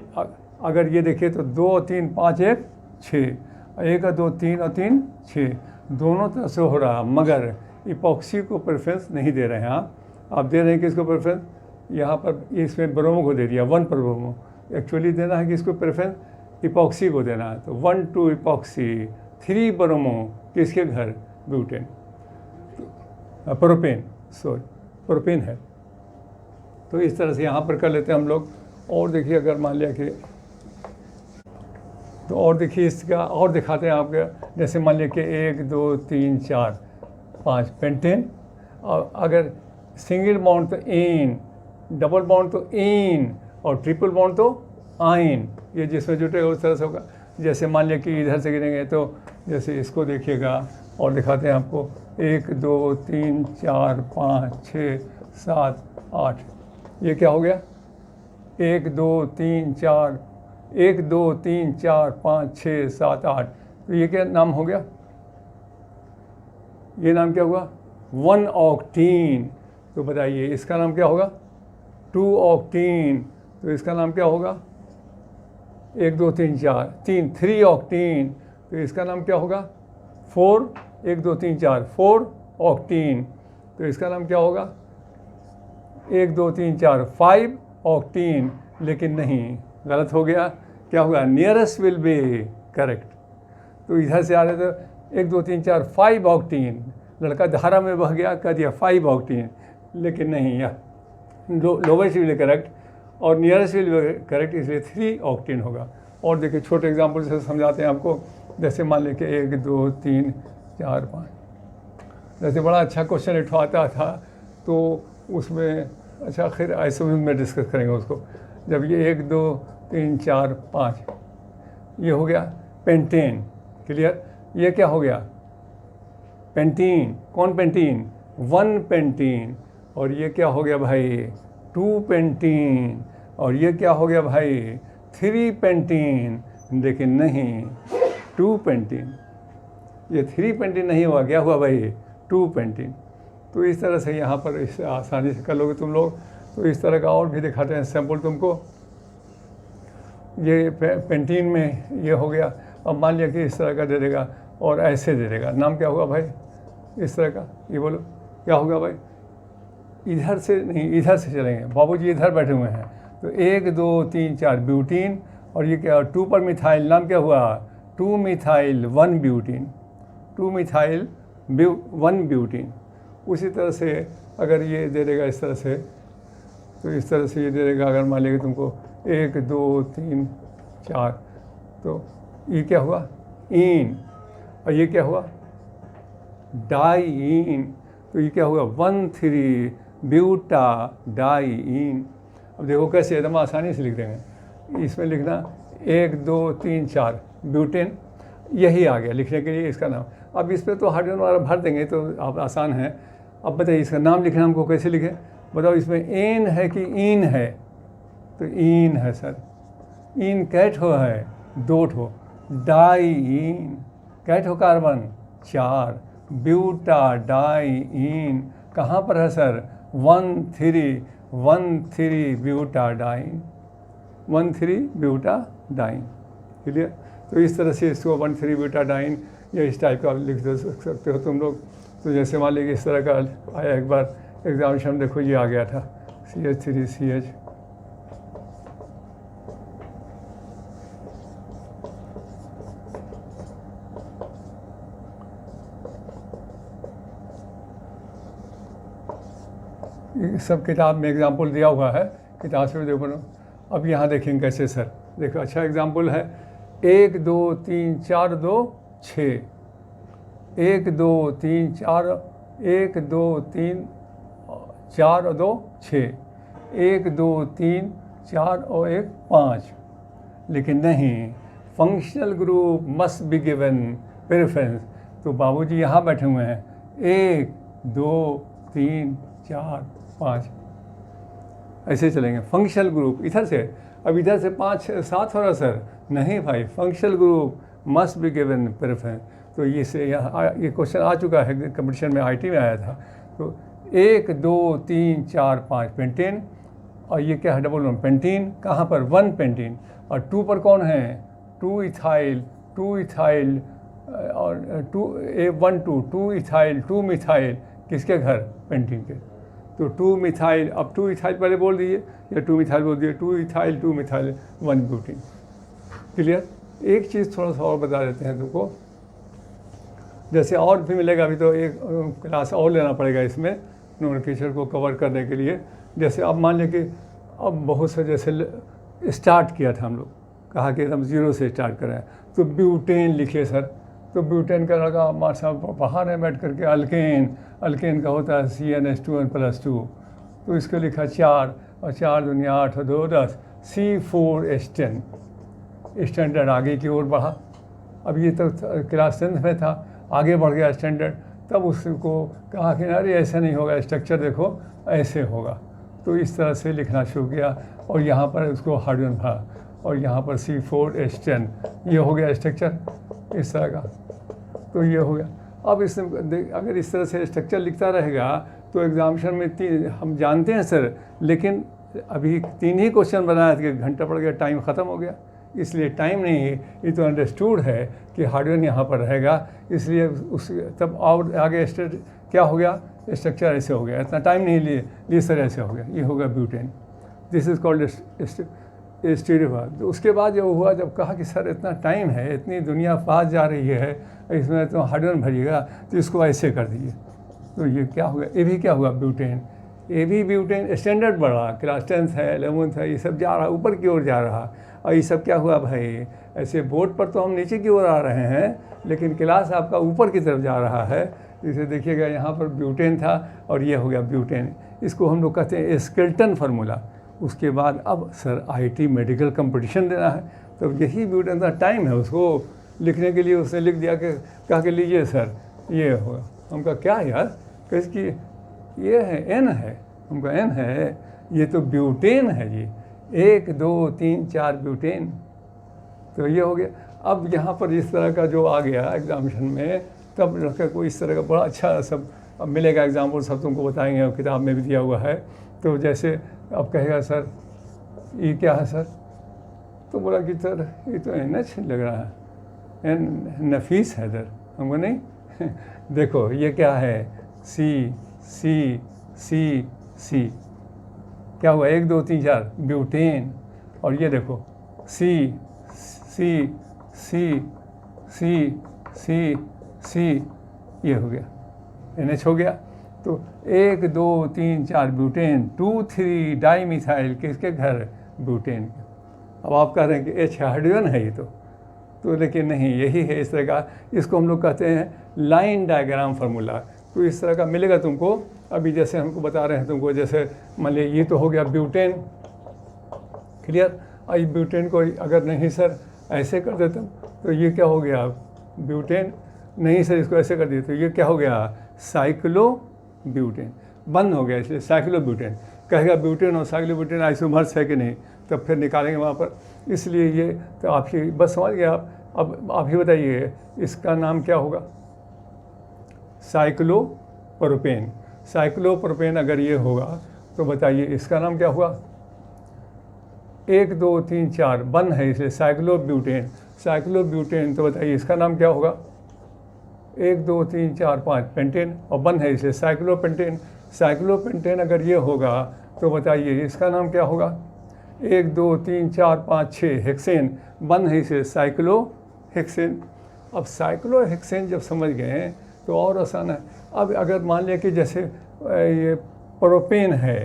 [SPEAKER 1] अगर ये देखिए तो 2 3 5 1 6, 1 2 3 और 3 6, दोनों तरफ से हो रहा, मगर इपॉक्सी को प्रेफरेंस नहीं दे रहे हैं। आप दे रहे हैं किसको प्रेफरेंस, यहाँ पर इसमें ब्रोमो को दे दिया, 1 पर ब्रोमो। एक्चुअली देना है किसको प्रेफरेंस, इपॉक्सी को देना है। तो 1 2 इपॉक्सी, 3 ब्रोमो, किसके घर, ब्यूटेन, प्रोपेन, सॉरी प्रोपेन है। तो इस तरह से यहाँ पर कर लेते हैं हम लोग। और देखिए अगर मान लिया कि, तो और देखिए इसका और दिखाते हैं आपको। जैसे मान लिया कि 1 2 3 4 5 पेंटेन, और अगर सिंगल बॉन्ड तो एन, डबल बॉन्ड तो एन, और ट्रिपल बॉन्ड तो आइन। ये जिसमें जुटेगा उस तरह से होगा। जैसे मान लिया कि इधर से गिरेंगे तो जैसे इसको देखिएगा और दिखाते हैं आपको, 1 2 3 4 5 6 7 8, ये क्या हो गया, 1 2 3 4, 1 2 3 4 5 6 7 8। तो ये क्या नाम हो गया, ये नाम क्या हुआ, 1 ऑक्टीन। तो बताइए इसका नाम क्या होगा, 2 ऑक्टीन। तो इसका नाम क्या होगा, 1 2 3 4 3 ऑक्टीन। तो इसका नाम क्या होगा, 4 1 2 3 4 4 ऑक्टीन। तो इसका नाम क्या होगा, 1 2 3 4 5 ऑक्टीन। लेकिन नहीं, गलत हो गया। क्या होगा, नियरेस्ट विल बी करेक्ट। तो इधर से आ रहे तो 1 2 3 4 5 ऑक्टीन, लड़का धारा में बह गया, कह दिया 5 ऑक्टीन। लेकिन नहीं, यह लोवेस्ट विल करेक्ट और नियरेस्ट विल करेक्ट, इसलिए 3 ऑक्टीन होगा। और देखिए छोटे एग्जाम्पल से समझाते हैं आपको। जैसे मान लें कि 1 2 3 4 5, जैसे बड़ा अच्छा क्वेश्चन उठवाता था तो उसमें, अच्छा खैर ऐसे में डिस्कस करेंगे उसको। जब ये 1 2 3 4 5, ये हो गया पेंटेन। क्लियर। ये क्या हो गया, पेंटीन। कौन पेंटीन, 1 पेंटीन। और ये क्या हो गया भाई, 2 पेंटीन। और ये क्या हो गया भाई, 3 पेंटीन। लेकिन नहीं, 2 पेंटीन। ये 3 पेंटीन नहीं हुआ, क्या हुआ भाई, 2 पेंटीन। तो इस तरह से यहाँ पर इस आसानी से कर लोगे तुम लोग। तो इस तरह का और भी दिखाते हैं सैम्पल तुमको। ये पेंटीन में ये हो गया। अब मान लिया कि इस तरह का दे देगा और ऐसे दे देगा, नाम क्या होगा भाई, इस तरह का। ये बोलो क्या होगा भाई, इधर से नहीं, इधर से चलेंगे। बाबूजी इधर बैठे हुए हैं तो 1 2 3 4 ब्यूटीन। और ये क्या, 2 पर मिथाइल, नाम क्या हुआ, 2 मिथाइल 1 ब्यूटीन, 2 मिथाइल 1 ब्यूटीन। उसी तरह से अगर ये दे देगा इस तरह से, तो इस तरह से ये दे देगा। अगर मान लेंगे तुमको 1 2 3 4, तो ये क्या हुआ, इन। और ये क्या हुआ, डाईन। तो ये क्या हुआ, 1 3 ब्यूटा डाईन। अब देखो कैसे एकदम आसानी से लिख देंगे। इसमें लिखना 1 2 3 4 ब्यूटेन, यही आ गया लिखने के लिए इसका नाम। अब इस पर तो हाइड्रोजन वाला भर देंगे तो आप आसान है। अब बताइए इसका नाम लिखना हमको कैसे लिखें, बताओ। इसमें एन है कि इन है, तो इन है सर। इन कै ठो है, 2 ठो। डाईन कै ठो कार्बन, 4। ब्यूटा डाईन कहाँ पर है sir, 1 3 buta dine, 1 3 buta dine. Clear. तो इस तरह से इसको 1 3 ब्यूटा डाईन या इस टाइप का लिख दे सकते हो तुम लोग। तो जैसे मान लीजिए इस तरह का आया एक बार एग्जामिनेशन, देखो ये आ गया था CH3CH। ये सब किताब में एग्जाम्पल दिया हुआ है, किताब से भी देखो। अब यहाँ देखेंगे कैसे सर, देखो अच्छा एग्जाम्पल है। 1 2 3 4 2 6, 1 2 3 4, 1 2 3 4 2 6, 1 2 3 4 और 1 5, लेकिन नहीं, functional group must be given preference. तो बाबूजी यहाँ बैठे हुए हैं, 1 2 3 4 5, ऐसे चलेंगे। फंक्शनल ग्रुप इधर से, अब इधर से 5 7 हो रहा सर, नहीं भाई, functional group must be given preference. तो ये से यहाँ ये क्वेश्चन आ चुका है कंपटीशन में, आईटी में आया था। तो 1 2 3 4 5 पेंटेन, और ये क्या है, डबल वन पेंटीन, कहाँ पर 1 पेंटीन, और 2 पर कौन है, 2 इथाइल, 2 इथाइल, और 2 इथाइल 2 मिथाइल, किसके घर, पेंटीन के। तो 2 मिथाइल, अब 2 इथाइल पहले बोल दीजिए, या 2 मिथाइल बोल दीजिए, 2 इथाइल 2 मिथाइल 1 ब्यूटीन। क्लियर। एक चीज़ थोड़ा सा और बता देते हैं तुमको, जैसे और भी मिलेगा, अभी तो एक क्लास और लेना पड़ेगा इसमें नोमेनक्लेचर को कवर करने के लिए। जैसे अब मान लिया कि अब बहुत से, जैसे स्टार्ट किया था हम लोग, कहा कि हम 0 से स्टार्ट करें, तो ब्यूटेन लिखे सर, तो ब्यूटेन का लगा हमारे साथ बाहर है बैठ करके, अल्केन, अल्केन का होता है CnH2n+2, तो इसको लिखा 4, और 4 दूनी 8 और 2 10, C4H10, स्टैंडर्ड आगे की ओर बढ़ा। अब ये तो क्लास 10th में था, आगे बढ़ गया स्टैंडर्ड, तब उसको कहा कि अरे ऐसा नहीं होगा, स्ट्रक्चर देखो ऐसे होगा। तो इस तरह से लिखना शुरू किया, और यहाँ पर उसको हाइड्रोजन भरा, और यहाँ पर C4H10, ये हो गया स्ट्रक्चर इस तरह का। तो ये हो गया। अब इसमें अगर इस तरह से स्ट्रक्चर लिखता रहेगा तो एग्जामिनेशन में हम जानते हैं सर, लेकिन अभी 3 ही क्वेश्चन बनाया था कि घंटा पड़ गया, टाइम ख़त्म हो गया, इसलिए टाइम नहीं है। ये तो अंडरस्टूड है कि हाइड्रोजन यहाँ पर रहेगा, इसलिए उस तब और आगे क्या हो गया, स्ट्रक्चर ऐसे हो गया, इतना टाइम नहीं लिए सर, ऐसे हो गया, ये होगा butane. This is called stereoform. तो उसके बाद जब हुआ, जब कहा कि सर इतना टाइम है, इतनी दुनिया पास जा रही है, इसमें तो हाइड्रोजन भरिएगा, तो इसको ऐसे कर दीजिए। तो ये क्या होगा, ये भी क्या हुआ, ब्यूटेन। ये भी ब्यूटेन स्टैंडर्ड बढ़ा, क्लास 10th है, 11th है, ये सब जा रहा, ऊपर की ओर जा रहा। और ये सब क्या हुआ भाई, ऐसे बोर्ड पर तो हम नीचे की ओर आ रहे हैं, लेकिन क्लास आपका ऊपर की तरफ जा रहा है। इसे देखिएगा, यहाँ पर ब्यूटेन था और ये हो गया ब्यूटेन। इसको हम लोग कहते हैं स्केल्टन फार्मूला। उसके बाद अब सर आईटी मेडिकल कंपटीशन देना है, तो यही ब्यूटेन का टाइम है, उसको लिखने के लिए उसने लिख दिया कि कहा कि लीजिए सर ये होगा। हम कहा क्या यार, कैसे कि ये है एन है, हम कहा एन है, ये तो ब्यूटेन है जी, 1 2 3 4 ब्यूटेन। तो ये हो गया। अब यहाँ पर इस तरह का जो आ गया एग्जामिनेशन में, तब लड़के को इस तरह का बड़ा अच्छा सब अब मिलेगा एग्जाम्पल, सब तुमको बताएंगे, और किताब में भी दिया हुआ है। तो जैसे अब कहेगा सर ये क्या है सर, तो बोला कि सर ये तो NH लग रहा है, नफीस है सर। हमको नहीं देखो ये क्या है, सी सी सी सी, क्या हुआ, 1 2 3 4 ब्यूटेन। और ये देखो सी सी सी सी सी सी, ये हो गया NH हो गया। तो 1 2 3 4 ब्यूटेन, 2 3 डाई मिथाइल, किसके घर, ब्यूटेन के। अब आप कह रहे हैं कि H हाइड्रोजन है ये तो लेकिन नहीं, यही है इस तरह का। इसको हम लोग कहते हैं लाइन डायग्राम फार्मूला। तो इस तरह का मिलेगा तुमको। अभी जैसे हमको बता रहे हैं तुमको, जैसे मान लीजिए ये तो हो गया ब्यूटेन, क्लियर। और ब्यूटेन को अगर नहीं सर ऐसे कर देता तो ये क्या हो गया, ब्यूटेन, नहीं सर इसको ऐसे कर दिए तो ये क्या हो गया, साइक्लो ब्यूटेन, बंद हो गया, इसलिए साइक्लो ब्यूटेन। कहेगा ब्यूटेन और साइक्लो ब्यूटेन आइसोमर्स है कि नहीं, तब फिर निकालेंगे वहाँ पर। इसलिए ये तो आपकी बस समझ गए आप। अब आप ही बताइए इसका नाम क्या होगा, साइक्लोप्रोपेन। साइक्लोप्रोपेन अगर ये होगा तो बताइए इसका नाम क्या हुआ, 1 2 3 4 बंद है, इसलिए साइक्लोब्यूटेन। साइक्लोब्यूटेन, तो बताइए इसका नाम क्या होगा, 1 2 3 4 5 पेंटेन, और बंद है इसलिए साइक्लोपेंटेन। साइक्लोपेंटेन अगर ये होगा तो बताइए इसका नाम क्या होगा, 1 2 3 4 5 6 हेक्सेन, बंद है इसे साइक्लोहेक्सेन। अब साइक्लोहेक्सेन जब समझ गए तो और आसान है। अब अगर मान लिया कि जैसे ये प्रोपेन है,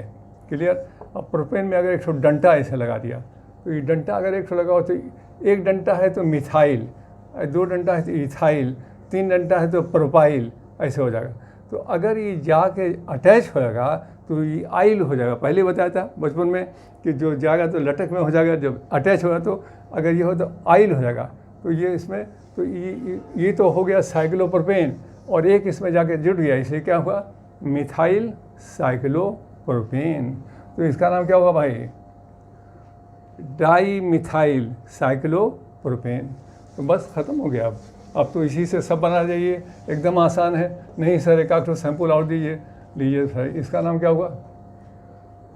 [SPEAKER 1] क्लियर। अब प्रोपेन में अगर एक ठो डंटा ऐसे लगा दिया, तो ये डंटा अगर एक ठो लगाओ तो एक डंटा है तो मिथाइल, 2 डंटा है तो इथाइल, 3 डंटा है तो प्रोपाइल, ऐसे हो जाएगा। तो अगर ये जाके अटैच होएगा तो ये आइल हो जाएगा। पहले बताया था बचपन में कि जो जाएगा तो लटक में हो जाएगा, जब अटैच होगा तो अगर ये हो तो आइल हो जाएगा। तो ये इसमें तो ये तो हो गया साइक्लोप्रोपेन, और एक इसमें जाके जुड़ गया, इसलिए क्या हुआ मिथाइल साइक्लोप्रोपेन। तो इसका नाम क्या होगा भाई, डाई मिथाइल साइक्लोप्रोपेन। तो बस ख़त्म हो गया। अब तो इसी से सब बना जाइए, एकदम आसान है। नहीं सर एक आध सैंपल और दीजिए, लीजिए सर, इसका नाम क्या हुआ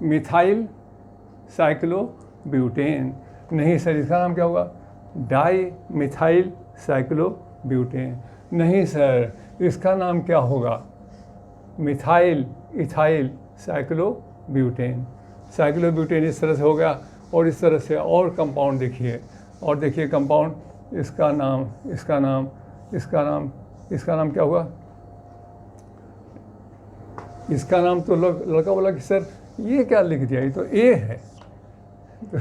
[SPEAKER 1] मिथाइल साइक्लोब्यूटेन। नहीं सर इसका नाम क्या होगा डाई मिथाइल साइक्लोब्यूटेन। नहीं सर इसका नाम क्या होगा मिथाइल इथाइल साइक्लोब्यूटेन। साइक्लोब्यूटेन इस तरह से हो गया, और इस तरह से और कंपाउंड देखिए, और देखिए कंपाउंड, इसका नाम क्या होगा, इसका नाम तो लड़का बोला कि सर ये क्या लिख दिया, ये तो ए है। तो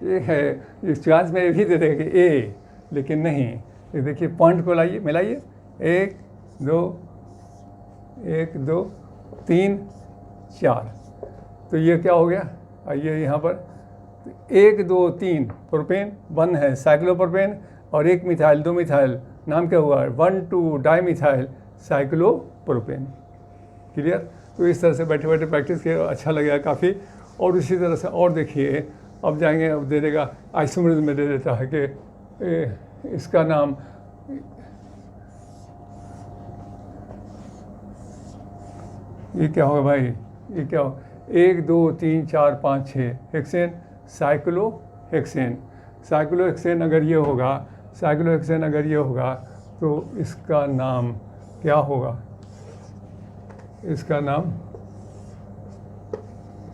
[SPEAKER 1] ये है, इस चांस में भी दे देगा कि ए, लेकिन नहीं। ये देखिए पॉइंट को लाइए, मिलाइए, 1 2 3 4। तो ये क्या हो गया, आइए यहाँ पर 1 2 3 प्रोपेन 1 है साइक्लोप्रोपेन, और 1 मिथाइल 2 मिथाइल, नाम क्या हुआ 1 2 डाई मिथाइल साइक्लोप्रोपेन। क्लियर। तो इस तरह से बैठे बैठे प्रैक्टिस किया, अच्छा लगेगा काफ़ी। और इसी तरह से और देखिए, अब जाएंगे, अब दे देगा आइसोमरेज में दे देता है कि इसका नाम ये क्या होगा भाई, ये क्या हो 1 2 3 4 5 6 हेक्सेन साइक्लोहेक्सेन। साइक्लोहेक्सेन अगर ये होगा, साइक्लोहेक्सेन अगर ये होगा तो इसका नाम क्या होगा, इसका नाम।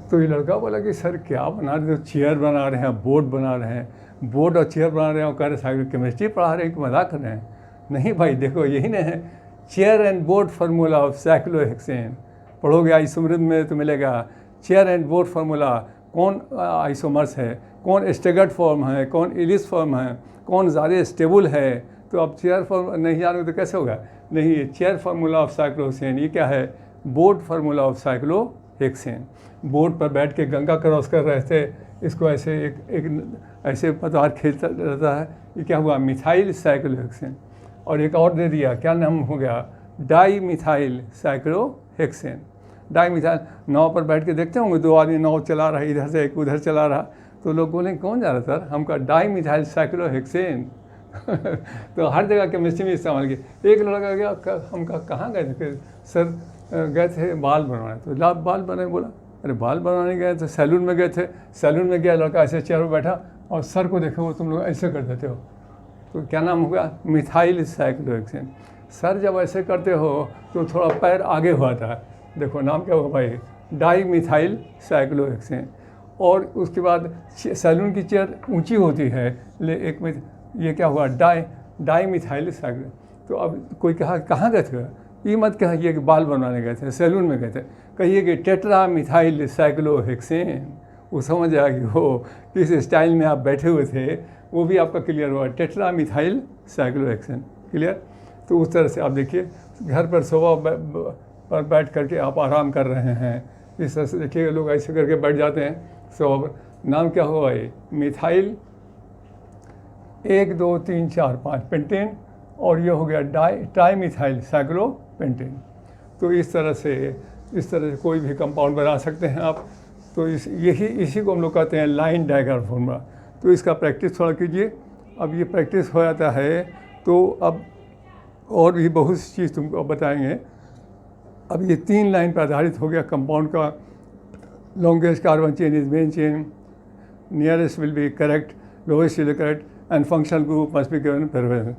[SPEAKER 1] तो ये लड़का बोला कि सर क्या बना रहे हो, चेयर बना रहे हैं, बोर्ड बना रहे हैं, बोर्ड और चेयर बना रहे हैं, और कह रहे साइक्लो केमिस्ट्री पढ़ा रहे हैं कि मजाक कर रहे हैं। नहीं भाई देखो यही ना है, chair and board formula of cyclohexane. पढ़ोगे आइसोमरेज में तो मिलेगा चेयर एंड बोर्ड फार्मूला, कौन आइसोमर्स है, कौन स्टेगर्ड फॉर्म है, कौन इलिस फॉर्म है, कौन ज़्यादा स्टेबल है। तो अब चेयर फॉर्म नहीं जानोगे तो कैसे होगा। नहीं, चेयर फार्मूला ऑफ साइक्लोहेक्सेन ये क्या है, board formula of cyclohexane. Board पर बैठ के गंगा क्रॉस कर रहे थे, इसको ऐसे एक ऐसे पतवार खेलता रहता है, ये क्या हुआ मिथाइल साइक्लोहेक्सेन। और एक और दे दिया, क्या नाम हो गया dimethyl cyclohexane. Dimethyl, नाव पर बैठ के देखते होंगे 2 आदमी नाव चला रहा है, इधर से एक उधर चला रहा, तो लोग बोले कौन जा रहा सर, हमका डाई मिथाइल साइक्लोहेक्सेन। तो हर जगह केमिस्ट्री में इस्तेमाल किया। एक लड़का गया, हमका कहाँ गए थे सर, गए थे बाल बनवाने। तो बाल बनाने, बोला अरे बाल बनाने गए थे, सैलून में गए थे। सैलून में गया लड़का, ऐसे चेयर पर बैठा और सर को देखो वो तुम लोग ऐसे कर देते हो, तो क्या नाम होगा मिथाइल साइक्लोहेक्सेन। सर जब ऐसे करते हो तो थोड़ा पैर आगे हुआ था, देखो नाम क्या होगा भाई डाई मिथाइल साइक्लोहेक्सेन। और उसके बाद सैलून की चेयर ऊंची होती है, एक में ये क्या हुआ डाई मिथाइल साइक्लो। तो अब कोई कहा कहाँ गए थे, ये मत कहिए कि बाल बनवाने गए थे, सैलून में गए थे, कहिए कि टेट्रा मिथाइल साइक्लोहेक्सेन। वो समझ आया कि वो किस स्टाइल में आप बैठे हुए थे, वो भी आपका क्लियर हुआ, टेट्रा मिथाइल साइक्लोहेक्सेन। क्लियर। तो उस तरह से आप देखिए, घर पर सोफा पर बैठ करके आप आराम कर रहे हैं, इस तरह से देखिए लोग ऐसे करके बैठ जाते हैं सोफा पर। नाम क्या हुआ ये मिथाइल 1 2 3 4 5 पेंटेन, और ये हो गया ट्राई मिथाइल साइक्लोपेंटेन। तो इस तरह से कोई भी कंपाउंड बना सकते हैं आप। तो इसी को हम लोग कहते हैं लाइन डायग्राम फॉर्मूला। तो इसका प्रैक्टिस थोड़ा कीजिए। अब ये प्रैक्टिस हो जाता है तो अब और भी बहुत सी चीज़ तुमको बताएंगे। अब ये 3 लाइन पर आधारित हो गया कंपाउंड का, longest carbon chain is main chain, nearest will be correct, lowest will be correct, and functional group must be given preference.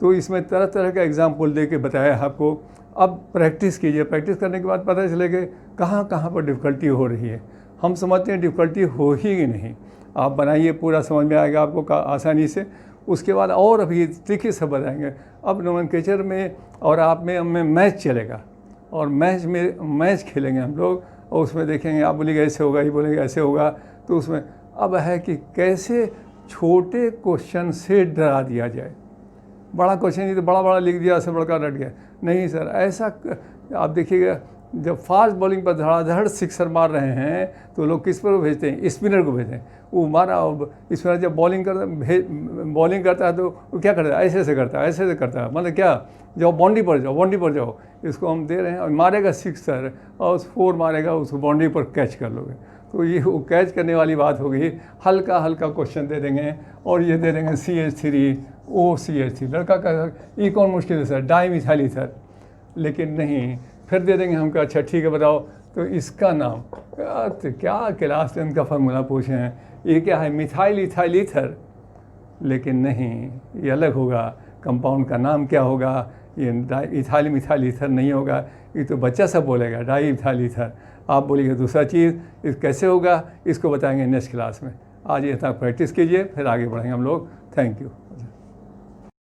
[SPEAKER 1] तो इसमें तरह तरह का एग्जाम्पल दे के बताया है आपको। अब प्रैक्टिस कीजिए, प्रैक्टिस करने के बाद पता चलेगा कहाँ कहाँ पर डिफ़िकल्टी हो रही है। हम समझते हैं डिफ़िकल्टी हो ही नहीं, आप बनाइए, पूरा समझ में आएगा आपको आसानी से। उसके बाद और अभी तरीके से बताएंगे। अब नोमेनक्लेचर में और आप में मैच चलेगा, और मैच खेलेंगे हम लोग, और उसमें देखेंगे आप बोलेंगे ऐसे होगा, ये बोलेंगे ऐसे होगा। तो उसमें अब है कि कैसे छोटे क्वेश्चन से डरा दिया जाए। बड़ा क्वेश्चन नहीं तो बड़ा लिख दिया, ऐसे बड़ा रट गया। नहीं सर, ऐसा आप देखिएगा जब फास्ट बॉलिंग पर धड़ाधड़ सिक्सर मार रहे हैं तो लोग किस पर भेजते हैं, स्पिनर को भेजते हैं। वो मारा, स्पिनर जब बॉलिंग करता है तो वो क्या करता है, ऐसे ऐसे करता है, ऐसे ऐसे करता है, मतलब क्या, जाओ बाउंड्री पर जाओ, बाउंड्री पर जाओ, इसको हम दे रहे हैं और मारेगा सिक्सर और 4 मारेगा, उसको बाउंड्री पर कैच कर लोगे। तो ये वो कैच करने वाली बात हो गई। हल्का हल्का क्वेश्चन दे देंगे और ये दे देंगे CH3 OCH3, लड़का का ये कौन मुश्किल है सर, डाई मिथाइल ईथर, लेकिन नहीं, फिर दे देंगे हमको, अच्छा ठीक है बताओ तो इसका नाम, तो क्या क्लास 10 का फार्मूला पूछे हैं, ये क्या है, मिथाइल इथाइल ईथर, लेकिन नहीं, ये अलग होगा, कंपाउंड का नाम क्या होगा, ये इथाइल मिथाइल ईथर नहीं होगा, ये तो बच्चा सब बोलेगा डाई इथाइल ईथर, आप बोलिए दूसरा चीज़, इस कैसे होगा इसको बताएंगे नेक्स्ट क्लास में। आज ये तक प्रैक्टिस कीजिए, फिर आगे बढ़ेंगे हम लोग। Thank you.